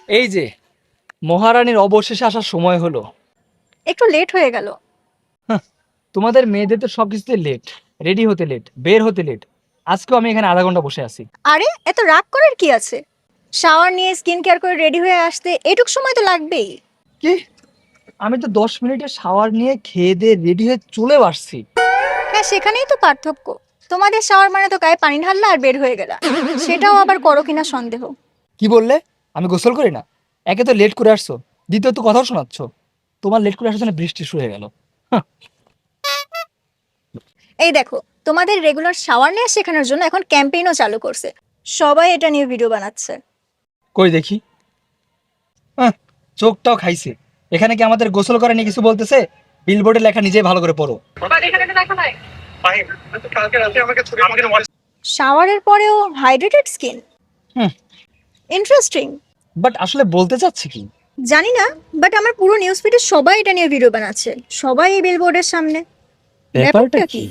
এই যে মহারানীর অবশেষে আসার সময় হলো। একটু লেট হয়ে গেল। তোমাদের মেয়েদের তো সবকিছুতে লেট, রেডি হতে লেট, বের হতে লেট। আজকেও আমি এখানে আধা ঘন্টা বসে আছি। আরে এত রাগ করার কি আছে? শাওয়ার নিয়ে স্কিন কেয়ার করে রেডি হয়ে আসতে এটুক সময় তো লাগবেই। কি? আমি তো 10 মিনিটে শাওয়ার নিয়ে খেয়ে দিয়ে রেডি হয়ে চলে আসছি। হ্যাঁ, সেখানেই তো পার্থক্য। তোমাদের শাওয়ার মানে তো গায়ে পানি ঢাললা আর বের হয়ে গেলা, সেটাও আবার করো কিনা সন্দেহ। কি বললে? আমি গোসল করি না? একে তো লেট করে আসছো, দ্বিতীয়ত কথাও শোনাচ্ছ। তোমার লেট করে আসার জন্য বৃষ্টি শুরু হয়ে গেল। এই দেখো, তোমাদের রেগুলার শাওয়ার নিয়ে শেখানোর জন্য এখন ক্যাম্পেইনও চালু করছে। সবাই এটা নিয়ে ভিডিও বানাচ্ছে। কই দেখি। চোখটাও খাইছে। এখানে কি আমাদের গোসল করা নিয়ে কিছু বলতেছে? বিলবোর্ডে লেখা নিজেই ভালো করে পড়ো। শাওয়ারের পরেও hydrated skin, hmm. Interesting. But আসলে বলতে চাচ্ছি কি? জানি না, বাট আমার পুরো নিউজ ফিডে সবাই এটা নিয়ে ভিডিও বানাচ্ছে, সবাই এই বিলবোর্ডের সামনে। ব্যাপারটা কি?